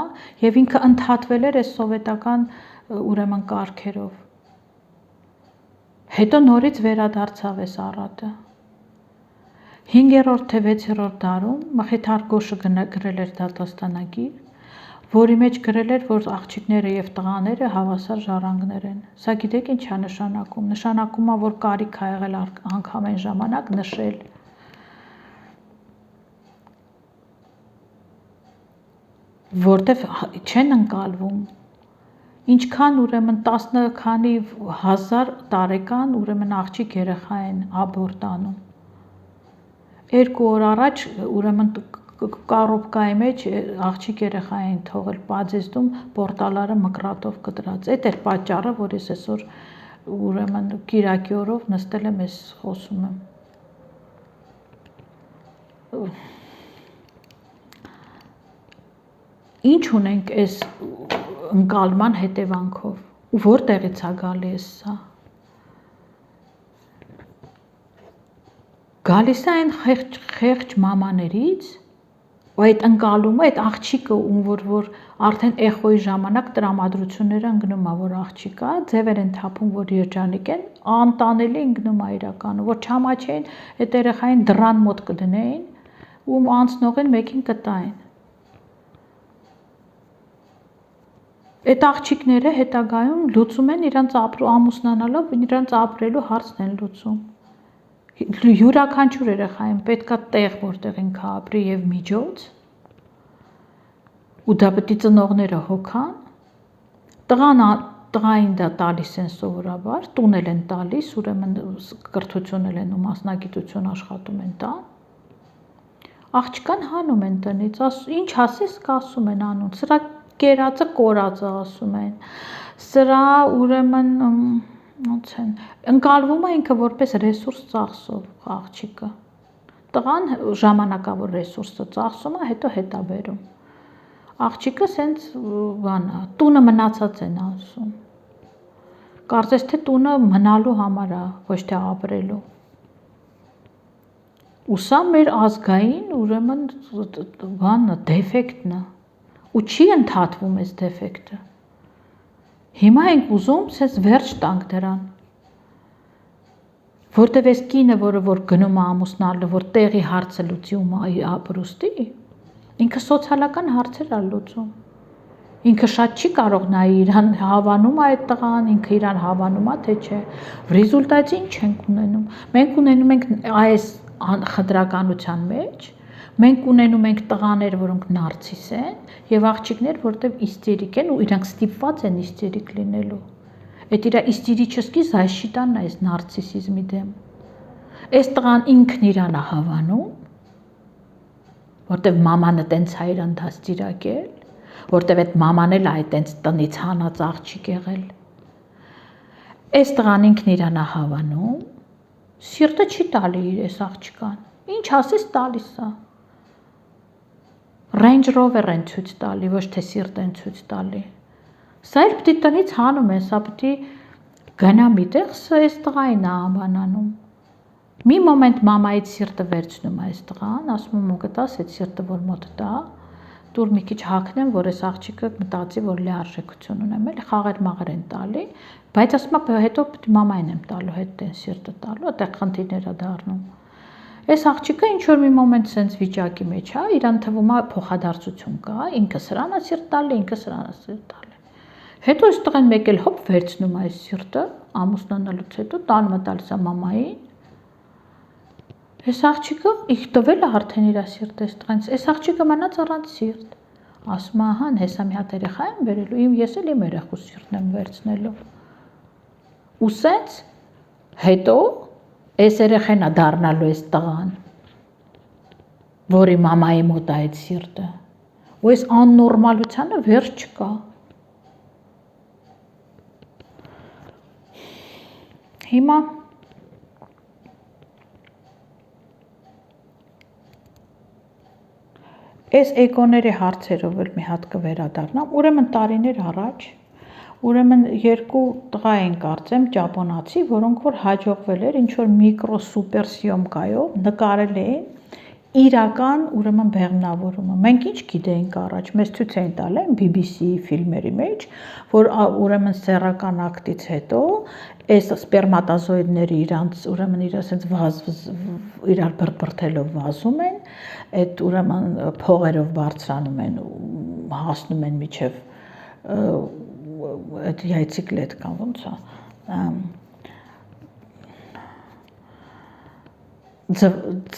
եւ ինքը ընդհատվել էր այս սովետական ուրեմն կարգերով։ Հետո նորից վերադարձավ այս առատը։ 5-րդ թե 6-րդ դարում Մխիթար Գոշը գրել էր դատաստանագիր, որի մեջ գրել էր, որ աղջիկները եւ տղաները հավասար ժառանգներ են։ Սա գիտեք ինչ է նշանակում։ Նշանակում է, որ կարիք ա եղել անգամ այն ժամանակ նշել։ Որտեվ չեն ընկալվում։ Ինչքան ուրեմն 10 քանի հազար տարեկան ուրեմն աղջիկ երեխա են աբորտ անում։ 2 օր առաջ ուրեմն կարոբկայի մեջ աղջիկ երեխա էին թողել Պաձեստում պորտալարը մկրատով կտրած։ Այդ էր պատճառը, որ ես այսօր ուրեմն Կիրակի օրով նստել եմ ես խոսում եմ։ Ինչ ունենք այս ընկալման հետևանքով ու որտեղից է գալիս սա։ Գալիս է այն խեղճ մամաներից, ու այդ ընկալումը, այդ աղջիկը ում որ արդեն էխոյի ժամանակ տրամադրությունները ընկնում է, որ աղջիկա, ձևեր են թափում, որ երջանիկ են, անտանելի ընկնում է իրականում, որ չամաչեին այդ երեխային դռան մոտ կդնեին ու անցնողին մեկին կտային։ Այդ աղջիկները հետագայում լուծում են իրանց ամուսնանալով, իրանց ապրելու հարցն են լուծում։ Յուրաքանչյուր երեխային պետքա տեղ, որտեղ ինքը ապրի եւ միջոց, ու դա պետք է ծնողները հոգան, տղային դա տալիս են սովորաբար, տունել են տալիս, ուրեմն կրթությունել են ու մասնագիտություն աշխատում են տան, աղջկան հանում են տնից, ինչ ասես կասում են անուն, սրա կերածը կորածը ասում են, սրա ուրեմն ոնց են, ընկալվում է ինքը որպես ռեսուրս ծախսով աղջիկը, տղան ժամանակավոր ռեսուրսը ծախսում է, հետո հետ է բերում, աղջիկը սենց բանա, տունը մնացած են ասում, կարծես թե տունը մնալու համար է, ոչ թե ապրելու, ու սա մեր ազգային ուրեմն բանը, դեֆեկտն է, ու չի ընդհատվում այս դեֆեկտը, հիմա ենք ուզում սենց վերջ տանք դրան, որտև այս կինը, որ գնում է ամուսնալը, որ տեղի հարցը լուծի ու ապրուստի, ինքը սոցիալական հարցեր է լուծում, ինքը շատ չի կարող նայի իրան հավանում է այդ տղան, ինքը իրան հավանում է, թե չէ, ռեզուլտատի ինչ ենք ունենում, մենք ունենում ենք այս խտրականության մեջ, մենք ունենում ենք տղաներ, որոնք նարցիս են, եւ աղջիկներ, որտեղ իստերիկ են ու իրանք ստիպված են իստերիկ լինելու։ Այդ իր իստերический защитան է այս նարցիսիզմի դեմ։ Այս տղան ինքն իրան է հավանում, որտեղ մամանը տենց է իրան դաստիարակել, որտեղ այդ մաման էլ է տենց տնից հանած աղջիկ եղել։ Այս տղան ինքն իրան է հավանում, սիրտը չի տալի իր այս աղջկան։ Ինչ ասես տալիս է։ Range Rover են ցույց տալի, ոչ թե սիրտ են ցույց տալի։ Սա էլ պիտի տնից հանում է, սա պիտի գնա միտեղ, սա այս տղային է անվանանում։ Մի մոմենտ մամայից սիրտը վերցնում է այս տղան, ասում եմ ու գտաս այդ սիրտը, որ մոտ տա, դուր մի քիչ հագնեմ, որ այս աղջիկը մտածի, որ լիարժեքություն ունեմ, էլի խաղեր մաղեր են տալի, բայց ասում եմ հետո պիտի մամային եմ տալու, հետ են սիրտը տալու, այդտեղ խնդիրներ է դառնում։ Այս աղջիկը ինչ որ մի մոմենտ sense վիճակի մեջ է, իրան թվում է փոխադարձություն կա, ինքը սրան է սիրտ տալի, ինքը սրան է սիրտ տալի։ Հետո այս տղան մեկ էլ հոպ վերցնում է այս սիրտը, ամուսնանալուց հետո տանում է տալիս է մամային։ Այս աղջիկը իր տվել է արդեն իր սիրտը այս տղանից, այս աղջիկը մնաց առանց սիրտ։ Ասում է, ահա, հեսա մի հատ երեխա եմ բերելու, ես էլ իմ երեխու սիրտն եմ վերցնելու։ Ու sense հետո այս երեխան է դառնալու այս տղան։ որի մամայի մոտ է այդ սիրտը։ Ու այս աննորմալությանը վերջ չկա։ Հիմա այս էկոների հարցերով էլ մի հատ կվերադառնամ, ուրեմն տարիներ առաջ, ուրեմն երկու տղա են կարծեմ ճապոնացի, որոնք որ հաջողվել էր ինչ որ միկրո սուպեր սյոմկայով նկարել էին իրական ուրեմն բեղմնավորումը։ Մենք ինչ գիտեինք առաջ, մեզ ցույց էին տալ են BBC ֆիլմերի մեջ, որ ուրեմն սեռական ակտից հետո այս սպերմատոզոիդները իրանց ուրեմն իրաց իրար բրբրթելով վազում են, այդ ուրեմն փողերով բարձրանում են ու հասնում են միջև այդ яйцеклетка ոնց է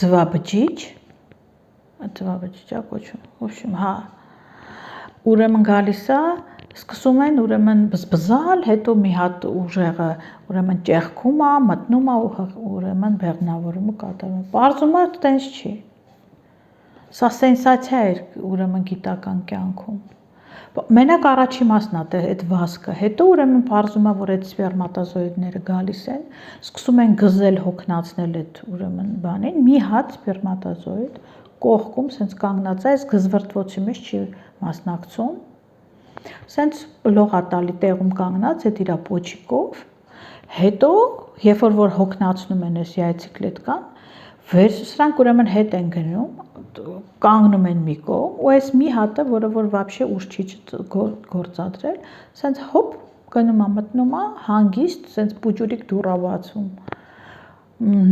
ձվաբջիջ ձվաբջիջա կոչում, в общем, հա, ուրեմն գալիս է, սկսում են ուրեմն բզբզալ, հետո մի հատ ուժեղը ուրեմն ճեղքում է, մտնում է ու ուրեմն բեղմնավորումը կատարում է։ Պարզում է տենց չի։ Սա սենսացիա էր ուրեմն գիտական կյանքում։ Մենակ առաջի մասն է այդ վազքը, հետո ուրեմն պարզում է, որ այդ սպերմատոզոիդները գալիս են, սկսում են գզել, հոգնածնել այդ ուրեմն բանին, մի հատ սպերմատոզոիդ կողքում սենց կանգնած է, այս գզվրտվոցի մեջ չի մասնակցում, սենց լողատալի տեղում կանգնած այդ իրա պոչիկով, հետո երբ որ հոգնածնում են այս яйцеклеткան, սրանք ուրեմն հետ են գնում, կանգնում են մի կողմ ու այս մի հատը, որը որ вообще ուժ չի գործադրել, սենց հոպ գնում է, մտնում է, հանգիստ, սենց պուճուրիկ դուռ է բացում,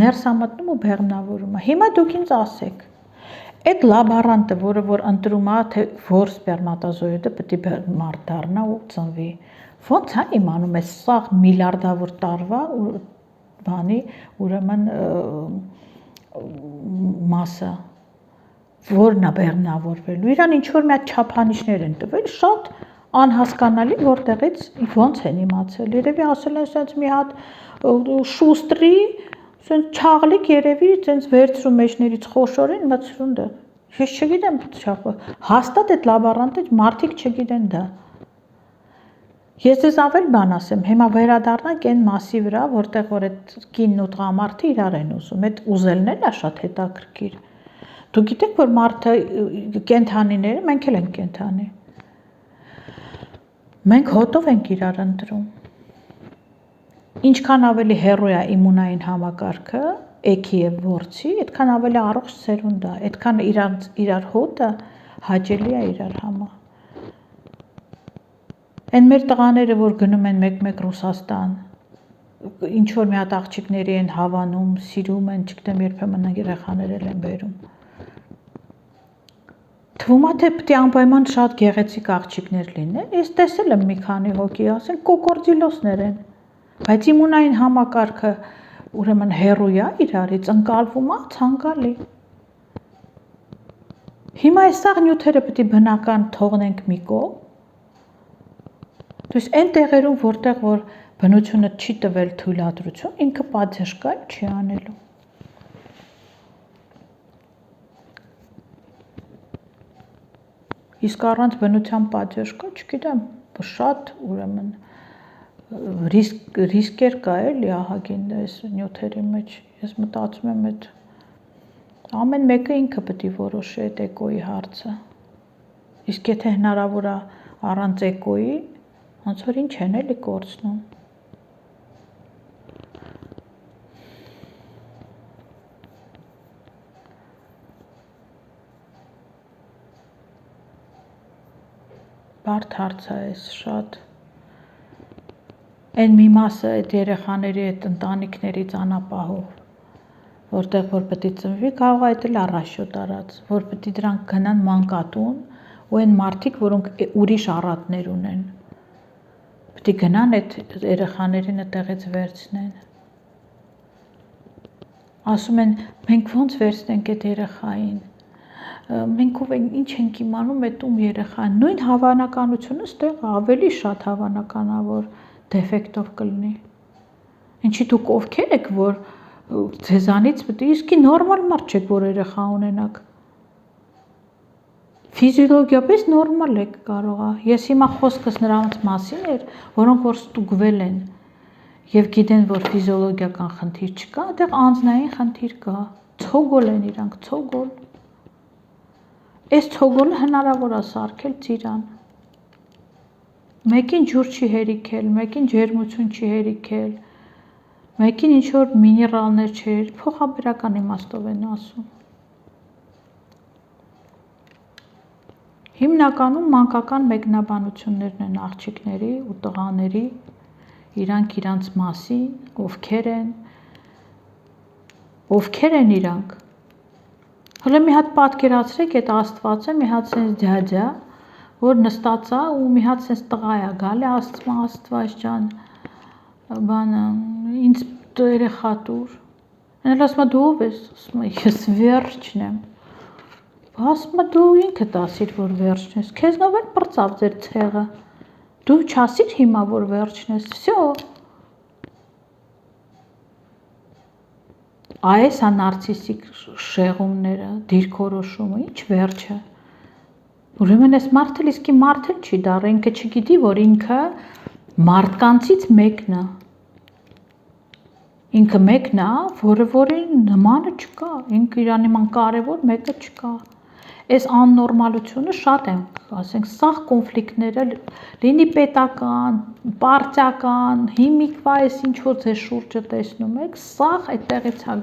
ներս է մտնում ու բեղմնավորում է։ Հիմա դուք ինձ ասեք, այդ լաբորանտը, որը որ ընտրում է, թե որ սպերմատոզոիդը պետք է մարդ դառնա ու ծնվի, ո՞նց է իմանում այս սաղ միլիարդավոր տարվա բանի ուրեմն մասը, որն է բեղմնավորվելու, իրան ինչ-որ մի հատ չափանիշներ են տվել, շատ անհասկանալի, որտեղից ոնց են իմացել, երևի ասել են սենց մի հատ շուստրի, սենց չաղլիկ երևի, սենց վերցրու մեջներից խոշորին, մցրուն դեղ, ես չգիտեմ, հաստատ այդ լաբորանտը մարդիկ չգիտեն դա։ Ես ձեզ ավել բան ասեմ, հիմա վերադառնանք այն մասի վրա, որտեղ որ այդ կինն ու տղամարդը իրար են ուզում, այդ ուզելն էլ է շատ հետաքրքիր։ Դուք գիտեք, որ մարդը կենդանիները, մենք էլ ենք կենդանի։ Մենք հոտով ենք իրար ընտրում։ Ինչքան ավելի հեռու է իմունային համակարգը, էքի եւ ворցի, այդքան ավելի առողջ սերունդ է, այդքան իրար հոտը հաճելի է իրար համար։ Այն մեր տղաները, որ գնում են մեկ-մեկ Ռուսաստան, ինչ որ մի հատ աղջիկների են հավանում, սիրում են, չգիտեմ, երբեմն երեխաներ են բերում։ Թվում է, թե պետք է անպայման շատ գեղեցիկ աղջիկներ լինեն։ Ես տեսել եմ մի քանի հոգի, ասենք կոկորդիլոսներ են, բայց իմունային համակարգը ուրեմն հեռու է իրարից, ընկալվում է, ցանկալի։ Հիմա այս սաղ նյութերը պետք է բնական թողնենք մի կողմ։ Դուք այն տեղերում, որտեղ որ բնությունը չի տվել թույլատրություն, ինքը պատժ կա, չի անելու։ Իսկ առանց բնության պատժ կա, չգիտեմ, շատ ուրեմն ռիսկեր կա էլի ահագին այս նյութերի մեջ։ Ես մտածում եմ այդ ամեն մեկը ինքը պետք է որոշի այդ էկոյի հարցը։ Իսկ եթե հնարավոր է առանց էկոյի, ոնց որ ինչ են էլի կորցնում։ Բարդ հարց է այս շատ։ Այն մի մասը այդ երեխաների, այդ ընտանիքներից անապահով, որտեղ որ պետք է ծնվի, կարող է այդ էլ առաշոտ արած, որ պետք է դրանք գնան մանկատուն, ու այն մարդիկ, որոնք ուրիշ առատներ ունեն, պետք է գնան այդ երեխաներին այդտեղից վերցնեն։ Ասում են, մենք ոնց վերցնենք այդ երեխային, մենք ով ենք, ինչ ենք իմանում այդ ում երեխան, նույն հավանականությունը ստեղ ավելի շատ հավանական է, որ դեֆեկտով կլինի։ Ինչի դուք ովքեր եք, որ ձեզանից պետք է իսկի նորմալ մարդ չեք, որ երեխա ունենաք։ Ֆիզիոլոգիապես նորմալ է կարող է։ Ես հիմա խոսքս նրանց մասին էր, որոնք որ ստուգվել են եւ գիտեն, որ ֆիզիոլոգիական խնդիր չկա, այդտեղ անձնային խնդիր կա։ Ցոգոլ են իրանք, ցոգոլ։ Այս ցոգոլը հնարավոր է սարքել ծիրան։ Մեկին ջուր չի հերիքել, մեկին ջերմություն չի հերիքել, մեկին ինչ որ միներալներ չէր, փոխաբերական իմաստով են ասում։ Հիմնականում մանկական մեկնաբանություններն են աղջիկների ու տղաների, իրանք իրանց մասին, ովքեր են իրանք։ Հələ մի հատ պատկերացրեք, այդ Աստվածը մի հատ sense ջաջա, որ նստած է ու մի հատ sense տղա է գալի, ասում Աստված ջան, բանը, ինձ երեխա տուր։ Էլ ասում դու ով ես, ասում ես վերջն եմ։ Ասում դու ինքդ ասիր, որ վերջն ես, քեզնով էլ պրծավ ձեր ցեղը։ Դու չասիր հիմա, որ վերջն ես, всё։ Այս է նարցիսիկ շեղումները, դիրքորոշումը, ինչ վերջը։ Ուրեմն այս մարդը իսկի մարդ էլ չի դառը, ինքը չգիտի, որ ինքը մարդկանցից մեկն է։ Ինքը մեկն է, որին նմանը չկա, ինքը իր նման կարևոր մեկը չկա։ Այս աննորմալությունը շատ են, ասենք, սաղ կոնֆլիկտները, լինի պետական, պարտիական, հիմիկվա այս ինչ որ ձեր շուրջը տեսնում եք, սաղ այդտեղից է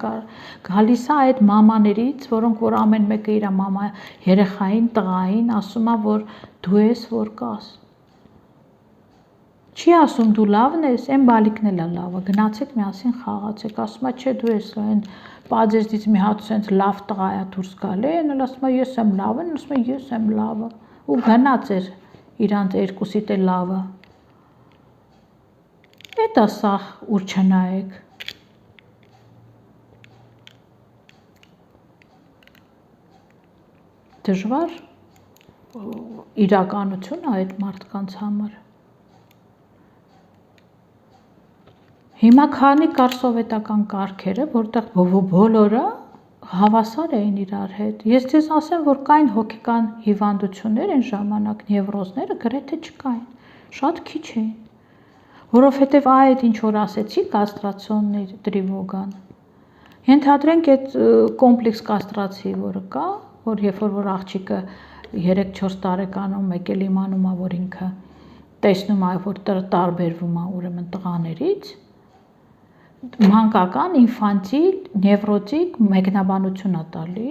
գալիս է այդ մամաներից, որոնք որ ամեն մեկը իր մամա երեխային, տղային ասում է, որ դու ես, որ կաս։ Չի ասում դու լավն ես, այն բալիկն էլ է լավը, գնացեք միասին խաղացեք, ասում է չէ դու ես այն պաձերից մի հատ sense լավ տղա է դուրս գալի, այն ասում է ես եմ լավը, ասում է ես եմ լավը, ու գնաց էր իրանց երկուսիդ է լավը։ Էդ է սաղ ուր չնայեք։ Դժվար իրականություն է այդ մարդկանց համար։ Հիմա քանի կար սովետական կարգերը, որտեղ բոլորը հավասար էին իրար հետ։ Ես ձեզ ասեմ, որ կային հոգեկան հիվանդություններ այն ժամանակ, նևրոզները գրեթե չկային, շատ քիչ էին, որովհետև այդ ինչ որ ասեցի, կաստրացիոնների տրիվոգան։ Ենթադրենք այդ կոմպլեքս կաստրացիի, որը կա, որ երբ որ աղջիկը 3-4 տարեկանում մեկ էլ իմանում է, որ ինքը տեսնում է, որ տարբերվում է ուրեմն տղաներից, մանկական, ինֆանտիլ, նևրոտիկ մեկնաբանություն է տալի,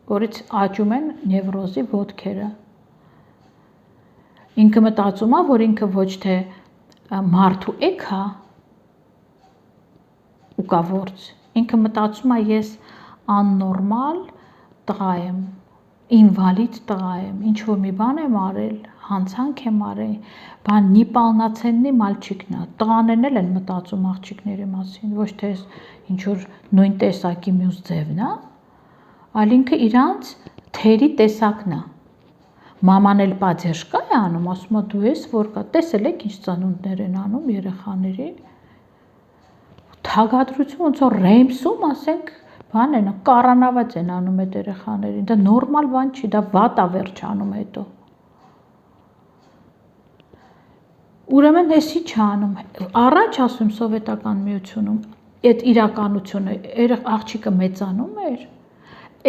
որից աճում են նևրոզի ոտքերը։ Ինքը մտածում է, որ ինքը ոչ թե մարդու էգ է ու կա որց, ինքը մտածում է ես աննորմալ տղա եմ, ինվալիդ տղա եմ, ինչ որ մի բան եմ արել, հանցանք եմ արել, բան նիպալնացեննի մալչիկն է, տղաներն էլ են մտածում աղջիկների մասին, ոչ թե ինչ որ նույն տեսակի մյուս ձևն է, այլ ինքը իրանց թերի տեսակն է։ Մաման էլ պատերժկա է անում, ասում է դու ես որ կա, տեսել եք ինչ ծնունդներ են անում երեխաների։ Թագադրություն ոնց որ ռեյմսում, ասենք, բան են, կառանավաց են անում այդ երեխաներին, դա նորմալ բան չի, դա վատ է վերջանում հետո։ Ուրեմն էս ինչ անում, առաջ ասում սովետական միությունում, այդ իրականությունը, աղջիկը մեծանում էր,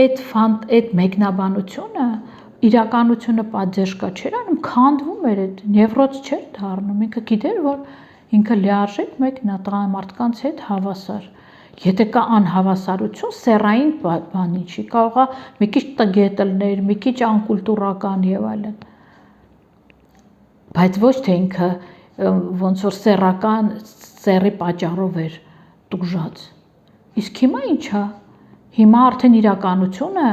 այդ մեկնաբանությունը, իրականությունը պատժեշկա չէր անում, քանդվում էր, այդ նևրոց չէր դառնում, ինքը գիտեր, որ ինքը լիարժեք մեկն է տղամարդկանց հետ հավասար։ Եթե կա անհավասարություն, սեռային բանի չի, կարող է մի քիչ տգետլներ, մի քիչ անկուլտուրական եւ այլն։ Բայց ոչ թե ինքը ոնց որ սեռի պատճառով էր տուժած։ Իսկ հիմա ինչա։ Հիմա արդեն իրականությունը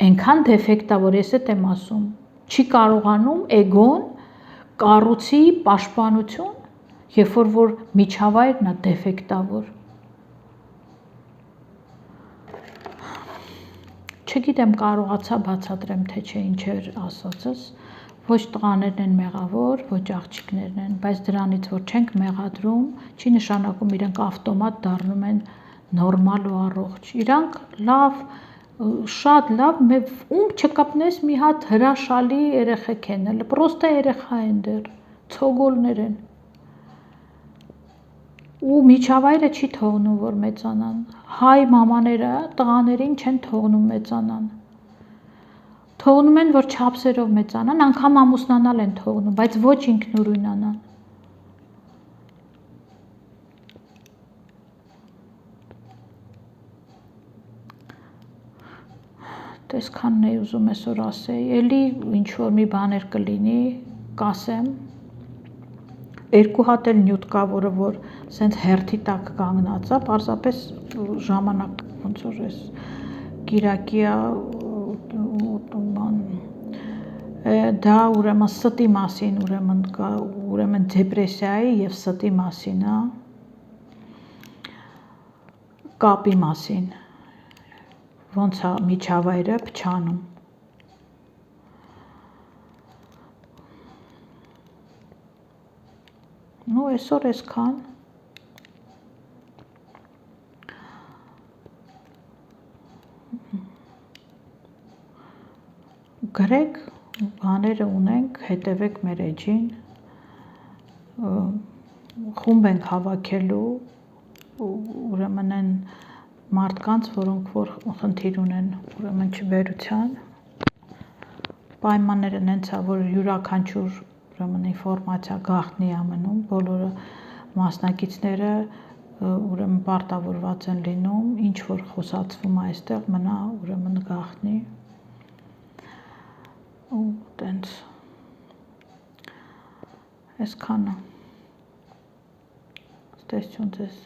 այնքան դեֆեկտ է, որ ես էդ եմ ասում, չի կարողանում էգոն կառուցի պաշտպանություն, երբ որ միջավայրն է դեֆեկտավոր։ Չգիտեմ կարողացա բացատրեմ, թե չէ ինչ էր ասածս, ոչ տղաներն են մեղավոր, ոչ աղջիկներն են, բայց դրանից որ չենք մեղադրում, չի նշանակում իրենք ավտոմատ դառնում են նորմալ ու առողջ։ Իրանք լավ շատ լավ, ում չկպնես մի հատ հրաշալի երեխեք են, պրոստա երեխա են դեռ, ցոգոլներ են։ Ու միջավայրը չի թողնում, որ մեծանան։ Հայ մամաները տղաներին չեն թողնում մեծանան։ Թողնում են, որ չափսերով մեծանան, անգամ ամուսնանալ են թողնում, բայց ոչ ինքնուրույնանան։ Տեսքանն էի ուզում այսօր ասեի, էլի ինչ-որ մի բաներ կլինի, կասեմ, երկու հատ էլ նյութ կա, որը որ սենց հերթի տակ կանգնած է, պարզապես ժամանակ ոնց որ էս կիրակիա դա ուրեմն ստի մասին, ուրեմն դեպրեսիայի եւ ստի մասին, կապի մասին, ոնց է միջավայրը փչանում։ Ну, այսօր այսքան։ Գրեք, բաները ունենք, հետևեք մեր էջին, խումբ ենք հավաքելու, ուրեմն են մարդկանց, որոնք որ խնդիր ունեն, ուրեմն չբերության, պայմանները նենց է, որ յուրաքանչյուր ուրեմն ինֆորմացիա գաղտնի է մնում, բոլորը մասնակիցները ուրեմն պարտավորված են լինում, ինչ որ խոսացվում է այստեղ մնա ուրեմն գաղտնի։ Ու տենց այսքանը։ Ստեսություն ձեզ։